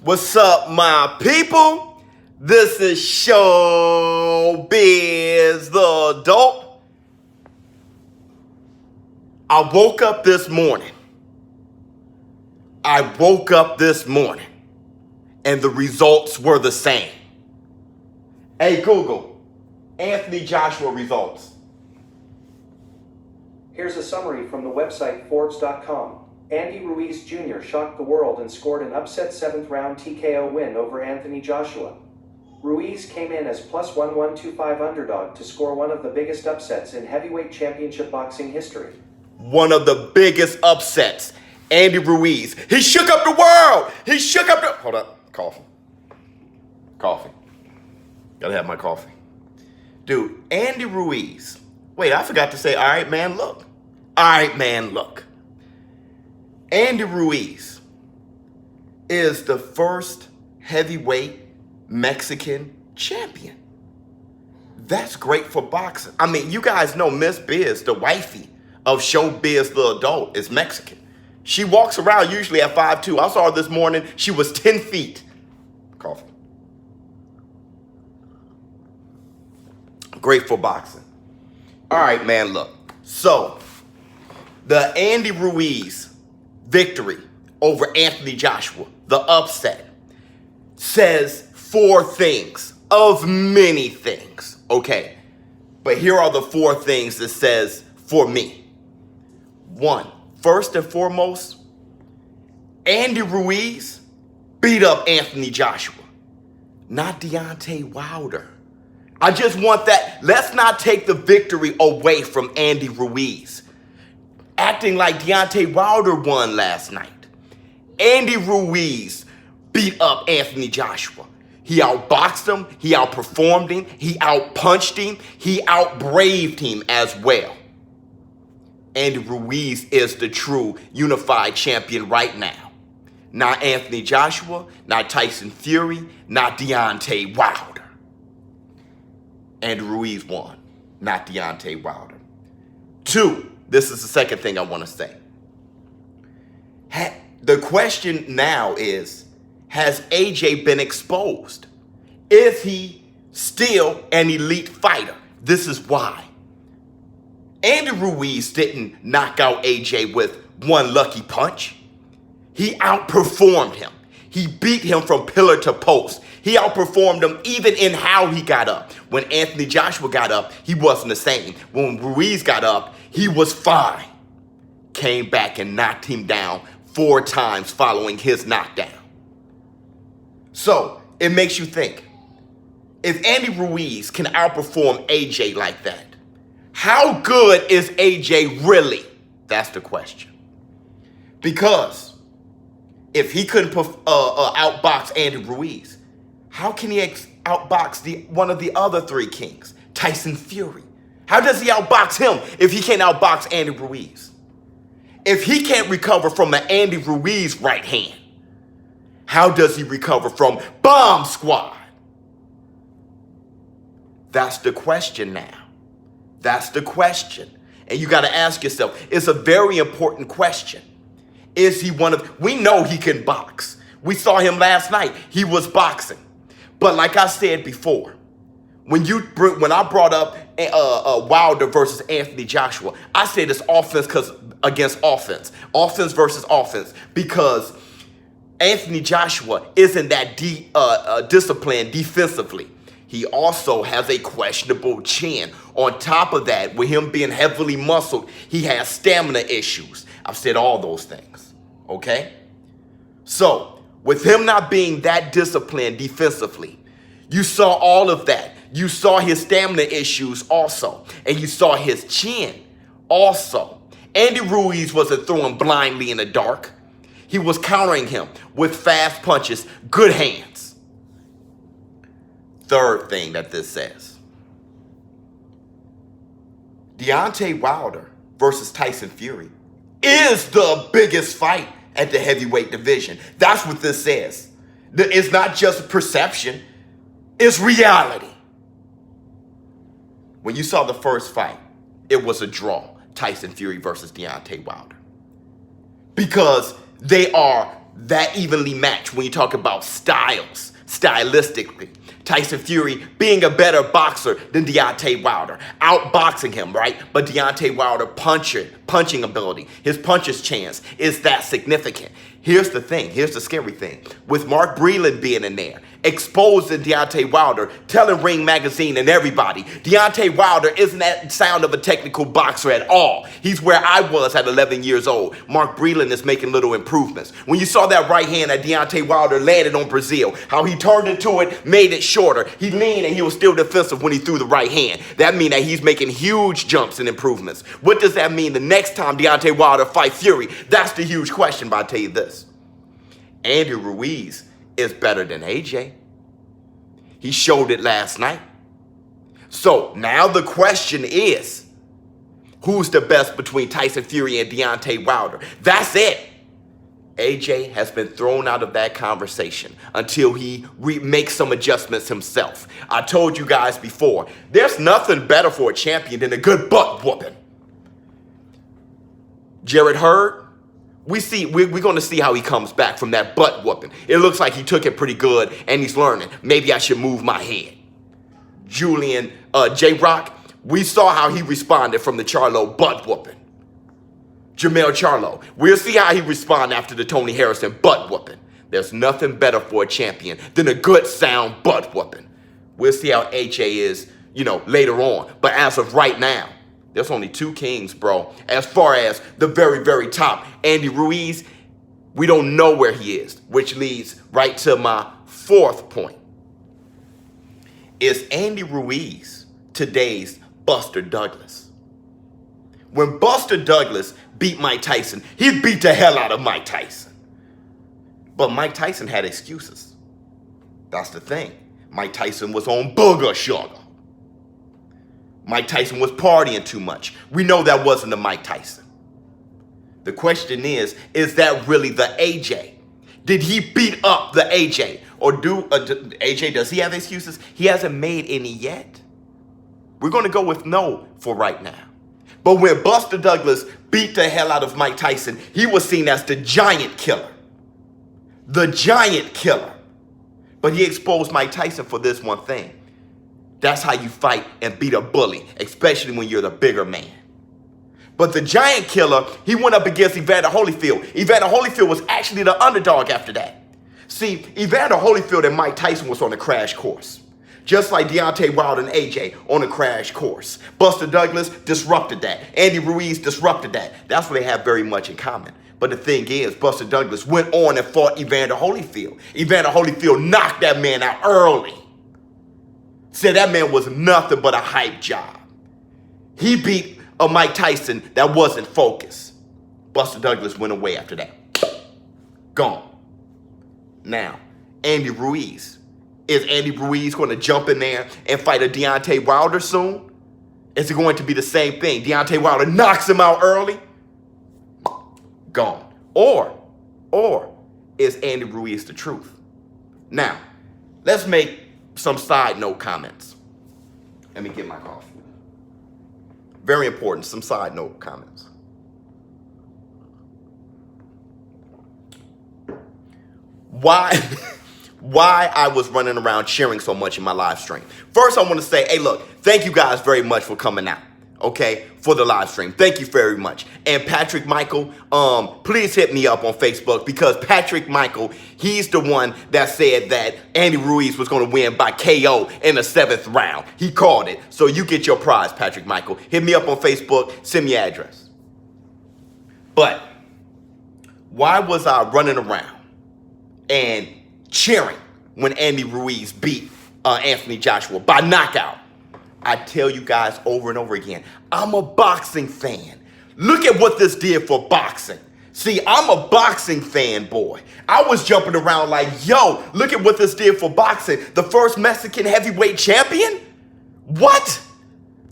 What's up, my people? This is ShowBizz the Adult. I woke up this morning, and the results were the same. Hey, Google, Anthony Joshua results. Here's a summary from the website Forbes.com. Andy Ruiz Jr. shocked the world and scored an upset 7th-round TKO win over Anthony Joshua. Ruiz came in as plus 1125 underdog to score one of the biggest upsets in heavyweight championship boxing history. One of the biggest upsets. Andy Ruiz. He shook up the world. Hold up. Coffee. Gotta have my coffee. Dude, Andy Ruiz. Wait, I forgot to say, all right, man, look. Andy Ruiz is the first heavyweight Mexican champion. That's great for boxing. I mean, you guys know Miss Biz, the wifey of ShowBizz the Adult, is Mexican. She walks around usually at 5'2". I saw her this morning. She was 10 feet. Coffee. Great for boxing. All right, man, look. So, the Andy Ruiz victory over Anthony Joshua, the upset, says 4 things of many things, okay? But here are the 4 things it says for me. 1, first and foremost, Andy Ruiz beat up Anthony Joshua, not Deontay Wilder. I just want that. Let's not take the victory away from Andy Ruiz, acting like Deontay Wilder won last night. Andy Ruiz beat up Anthony Joshua. He outboxed him, he outperformed him, he outpunched him, he outbraved him as well. Andy Ruiz is the true unified champion right now. Not Anthony Joshua, not Tyson Fury, not Deontay Wilder. Andy Ruiz won, not Deontay Wilder. 2, this is the second thing I want to say. The question now is, has AJ been exposed? Is he still an elite fighter? This is why. Andy Ruiz didn't knock out AJ with one lucky punch. He outperformed him. He beat him from pillar to post. He outperformed him even in how he got up. When Anthony Joshua got up, he wasn't the same. When Ruiz got up, he was fine. Came back and knocked him down 4 times following his knockdown. So, it makes you think. If Andy Ruiz can outperform AJ like that, how good is AJ really? That's the question. Because if he couldn't outbox Andy Ruiz, how can he outbox one of the other 3 kings, Tyson Fury? How does he outbox him if he can't outbox Andy Ruiz? If he can't recover from an Andy Ruiz right hand, how does he recover from Bomb Squad? That's the question now. That's the question. And you got to ask yourself, it's a very important question. Is he we know he can box. We saw him last night. He was boxing. But like I said before, when I brought up Wilder versus Anthony Joshua, I said it's offense against offense. Offense versus offense. Because Anthony Joshua isn't that disciplined defensively. He also has a questionable chin. On top of that, with him being heavily muscled, he has stamina issues. I've said all those things, okay? So, with him not being that disciplined defensively, you saw all of that. You saw his stamina issues also, and you saw his chin also. Andy Ruiz wasn't throwing blindly in the dark. He was countering him with fast punches, good hands. Third thing that this says. Deontay Wilder versus Tyson Fury is the biggest fight at the heavyweight division. That's what this says. It's not just perception, it's reality. When you saw the first fight, it was a draw. Tyson Fury versus Deontay Wilder. Because they are that evenly matched when you talk about stylistically. Tyson Fury being a better boxer than Deontay Wilder, outboxing him, right? But Deontay Wilder punching ability, his puncher's chance is that significant. Here's the thing, here's the scary thing. With Mark Breland being in there, exposing Deontay Wilder, telling Ring Magazine and everybody, Deontay Wilder isn't that sound of a technical boxer at all. He's where I was at 11 years old. Mark Breland is making little improvements. When you saw that right hand that Deontay Wilder landed on Brazil, how he turned into it, made it shorter. He leaned and he was still defensive when he threw the right hand. That means that he's making huge jumps and improvements. What does that mean the next time Deontay Wilder fights Fury? That's the huge question, but I'll tell you this. Andy Ruiz is better than AJ. He showed it last night. So now the question is, who's the best between Tyson Fury and Deontay Wilder? That's it. AJ has been thrown out of that conversation until he makes some adjustments himself. I told you guys before, there's nothing better for a champion than a good butt whooping. Jared Hurd, we're going to see how he comes back from that butt whooping. It looks like he took it pretty good and he's learning. Maybe I should move my head. Julian J-Rock, we saw how he responded from the Charlo butt whooping. Jermell Charlo, we'll see how he responds after the Tony Harrison butt whooping. There's nothing better for a champion than a good sound butt whooping. We'll see how AJ is, later on. But as of right now, there's only two kings, bro. As far as the very, very top, Andy Ruiz, we don't know where he is, which leads right to my fourth point. Is Andy Ruiz today's Buster Douglas? When Buster Douglas beat Mike Tyson, he beat the hell out of Mike Tyson. But Mike Tyson had excuses. That's the thing. Mike Tyson was on booger sugar. Mike Tyson was partying too much. We know that wasn't the Mike Tyson. The question is that really the AJ? Did he beat up the AJ? Or AJ, does he have excuses? He hasn't made any yet. We're going to go with no for right now. But when Buster Douglas beat the hell out of Mike Tyson, he was seen as the giant killer. The giant killer. But he exposed Mike Tyson for this one thing. That's how you fight and beat a bully, especially when you're the bigger man. But the giant killer, he went up against Evander Holyfield. Evander Holyfield was actually the underdog after that. See, Evander Holyfield and Mike Tyson was on a crash course. Just like Deontay Wilder and AJ on a crash course. Buster Douglas disrupted that. Andy Ruiz disrupted that. That's what they have very much in common. But the thing is, Buster Douglas went on and fought Evander Holyfield. Evander Holyfield knocked that man out early. Said that man was nothing but a hype job. He beat a Mike Tyson that wasn't focused. Buster Douglas went away after that. Gone. Now, Andy Ruiz. Is Andy Ruiz going to jump in there and fight a Deontay Wilder soon? Is it going to be the same thing? Deontay Wilder knocks him out early? Gone. Or is Andy Ruiz the truth? Now, let's make some side note comments. Let me get my coffee. Very important, some side note comments. Why I was running around cheering so much in my live stream. First, I want to say, hey, look, thank you guys very much for coming out, okay, for the live stream. Thank you very much. And Patrick Michael, please hit me up on Facebook because Patrick Michael, he's the one that said that Andy Ruiz was going to win by KO in the 7th round. He called it. So you get your prize, Patrick Michael. Hit me up on Facebook. Send me your address. But why was I running around and cheering when Andy Ruiz beat Anthony Joshua by knockout? I tell you guys over and over again, I'm a boxing fan. Look at what this did for boxing. See, I'm a boxing fan, boy. I was jumping around like, yo, look at what this did for boxing. The first Mexican heavyweight champion? What?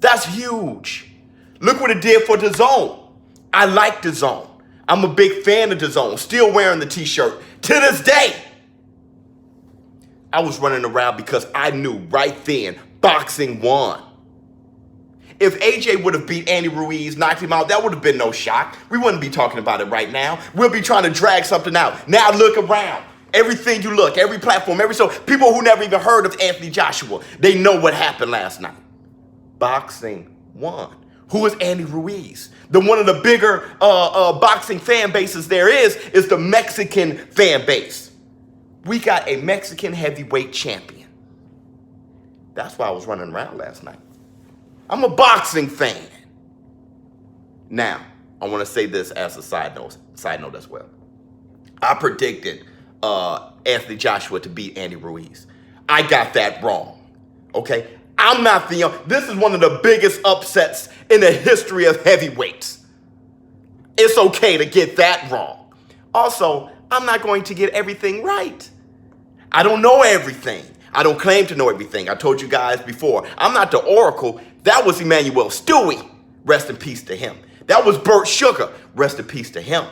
That's huge. Look what it did for DAZN. I like DAZN. I'm a big fan of DAZN. Still wearing the t-shirt to this day. I was running around because I knew right then boxing won. If AJ would have beat Andy Ruiz, knocked him out, that would have been no shock. We wouldn't be talking about it right now. We'll be trying to drag something out. Now look around. Everything you look, every platform, every show, people who never even heard of Anthony Joshua, they know what happened last night. Boxing won. Who is Andy Ruiz? One of the bigger boxing fan bases there is the Mexican fan base. We got a Mexican heavyweight champion. That's why I was running around last night. I'm a boxing fan. Now, I want to say this as a side note as well. I predicted Anthony Joshua to beat Andy Ruiz. I got that wrong. Okay? I'm not this is one of the biggest upsets in the history of heavyweights. It's okay to get that wrong. Also, I'm not going to get everything right. I don't know everything. I don't claim to know everything. I told you guys before, I'm not the oracle. That was Emmanuel Stewie. Rest in peace to him. That was Burt Sugar. Rest in peace to him.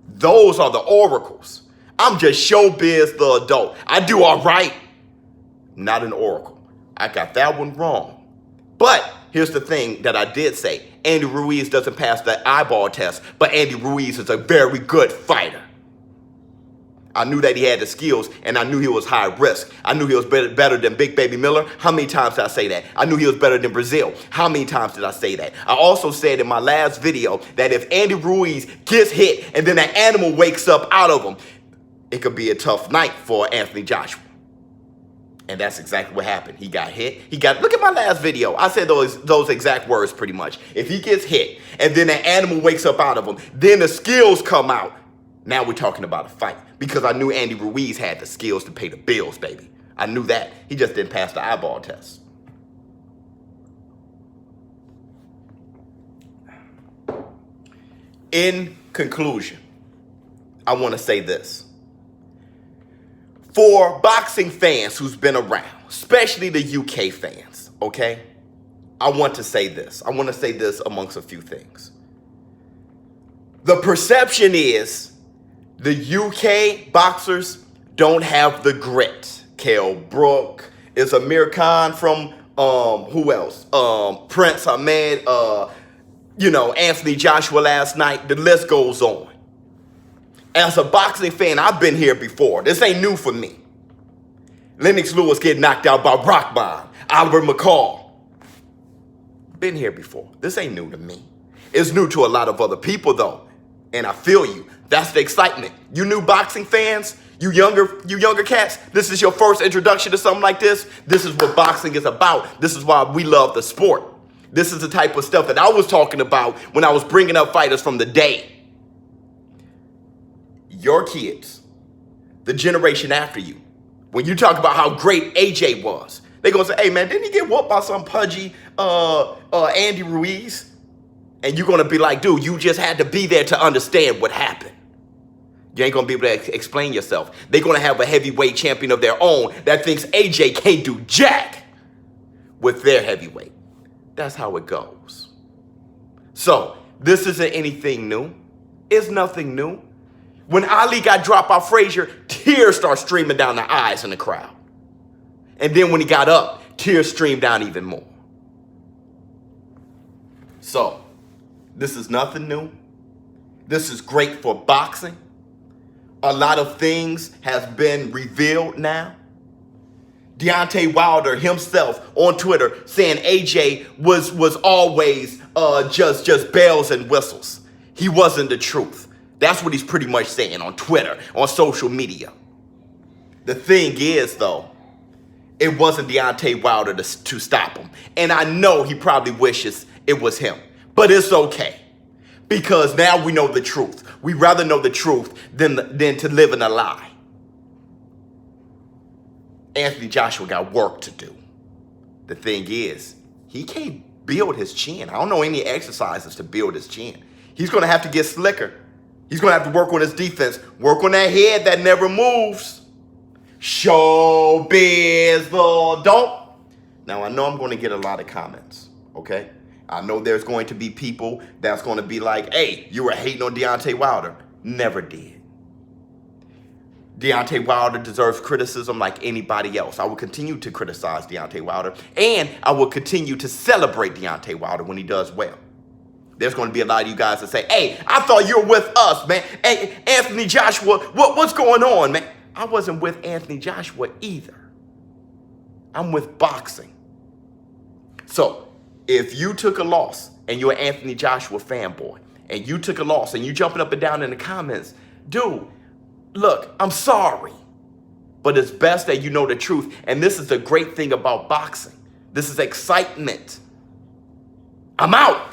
Those are the oracles. I'm just ShowBizz the adult. I do all right. Not an oracle. I got that one wrong. But here's the thing that I did say. Andy Ruiz doesn't pass the eyeball test, but Andy Ruiz is a very good fighter. I knew that he had the skills, and I knew he was high risk. I knew he was better than Big Baby Miller. How many times did I say that? I knew he was better than Brazil. How many times did I say that? I also said in my last video that if Andy Ruiz gets hit and then an animal wakes up out of him, it could be a tough night for Anthony Joshua. And that's exactly what happened. He got hit. Look at my last video. I said those exact words pretty much. If he gets hit and then an animal wakes up out of him, then the skills come out. Now we're talking about a fight. Because I knew Andy Ruiz had the skills to pay the bills, baby. I knew that. He just didn't pass the eyeball test. In conclusion, I want to say this. For boxing fans who's been around, especially the UK fans, okay? I want to say this. I want to say this amongst a few things. The perception is the UK boxers don't have the grit. Kell Brook, is Amir Khan from, who else? Prince Ahmed, Anthony Joshua last night. The list goes on. As a boxing fan, I've been here before. This ain't new for me. Lennox Lewis getting knocked out by Rockbond. Oliver McCall. Been here before. This ain't new to me. It's new to a lot of other people, though. And I feel you. That's the excitement. You new boxing fans, you younger cats, this is your first introduction to something like this. This is what boxing is about. This is why we love the sport. This is the type of stuff that I was talking about when I was bringing up fighters from the day. Your kids, the generation after you, when you talk about how great AJ was, they're going to say, hey, man, didn't he get whooped by some pudgy Andy Ruiz? And you're going to be like, dude, you just had to be there to understand what happened. You ain't going to be able to explain yourself. They're going to have a heavyweight champion of their own that thinks AJ can't do jack with their heavyweight. That's how it goes. So this isn't anything new. It's nothing new. When Ali got dropped by Frazier, tears started streaming down the eyes in the crowd. And then when he got up, tears streamed down even more. So, this is nothing new. This is great for boxing. A lot of things has been revealed now. Deontay Wilder himself on Twitter saying AJ was always just bells and whistles. He wasn't the truth. That's what he's pretty much saying on Twitter, on social media. The thing is, though, it wasn't Deontay Wilder to stop him. And I know he probably wishes it was him. But it's okay. Because now we know the truth. We'd rather know the truth than to live in a lie. Anthony Joshua got work to do. The thing is, he can't build his chin. I don't know any exercises to build his chin. He's going to have to get slicker. He's going to have to work on his defense. Work on that head that never moves. ShowBizz the adult. Now, I know I'm going to get a lot of comments, okay? I know there's going to be people that's going to be like, hey, you were hating on Deontay Wilder. Never did. Deontay Wilder deserves criticism like anybody else. I will continue to criticize Deontay Wilder, and I will continue to celebrate Deontay Wilder when he does well. There's going to be a lot of you guys that say, hey, I thought you were with us, man. Hey, Anthony Joshua, what's going on, man? I wasn't with Anthony Joshua either. I'm with boxing. So if you took a loss and you're an Anthony Joshua fanboy, and you took a loss and you jumping up and down in the comments, dude, look, I'm sorry. But it's best that you know the truth. And this is the great thing about boxing. This is excitement. I'm out.